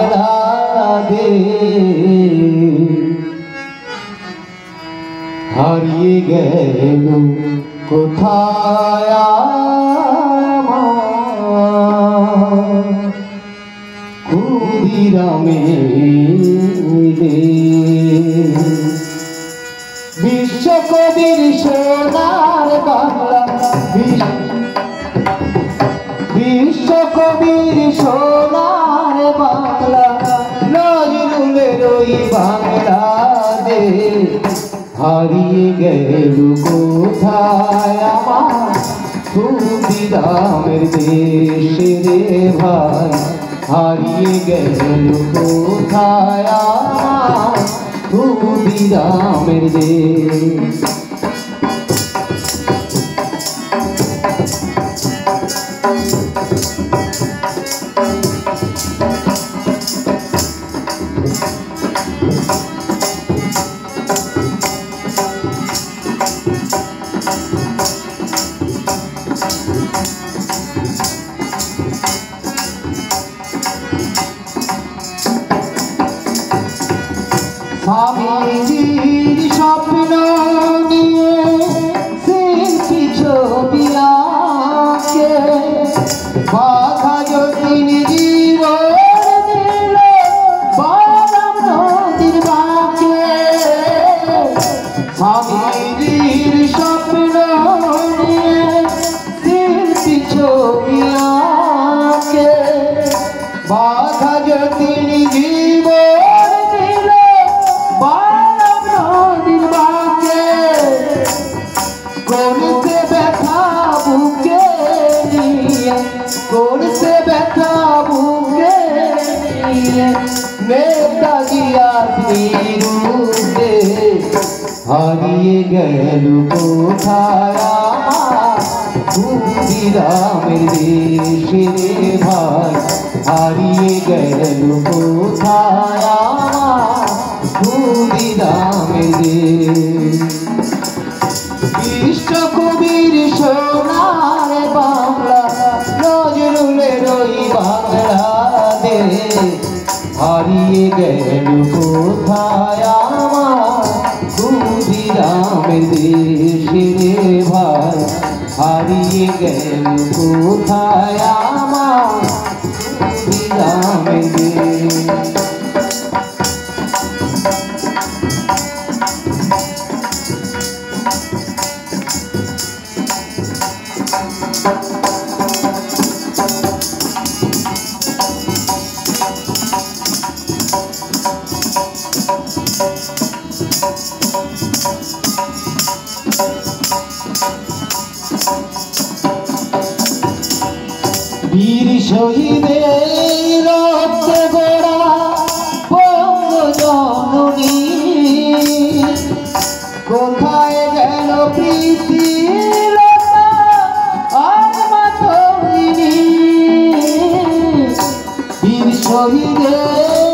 বাংলাদেশ হারিয়ে গেল কোথায় ক্ষুদিরামের বিশ্বকবির সোনার বাংলা বিশ্বকবির সোনার বাংলা নজরুলের ওই বাংলাদেশ হারিয়ে গেল কোথায় আমার ক্ষুদিরামের দেশ রে ভাই হারিয়ে গেল কোথায় আমার ক্ষুদিরামের দেশ স্বামীজির স্বপ্ন নিয়ে শিল্পী ছবি আঁকে বাধা যতীন জীবন দিল বলরাম নদীর বাঁকে স্বামীজির স্বপ্ন নিয়ে শিল্পী ছবি আঁকে বাধা যতীন জীবন করতে ব্যথা বুকে নেতাজি রূপে হারিয়ে গেল কোথায় আমার ক্ষুদিরামের দেশ রে ভাই হারিয়ে গেল কোথায় আমার ক্ষুদিরামের দেশ বিশ্বকবির সোনার বাংলা নজরুলের ওই বাংলাদেশ হারিয়ে গেল কোথায় আমার ক্ষুদিরামের দেশ রে ভাই হারিয়ে গেল কোথায় আমার ক্ষুদিরামের দেশ বীর শহীদের রক্তে গড়া বঙ্গজননী কোথায় গেল প্রীতিলতা আর মাতঙ্গিনী বীর শহীদের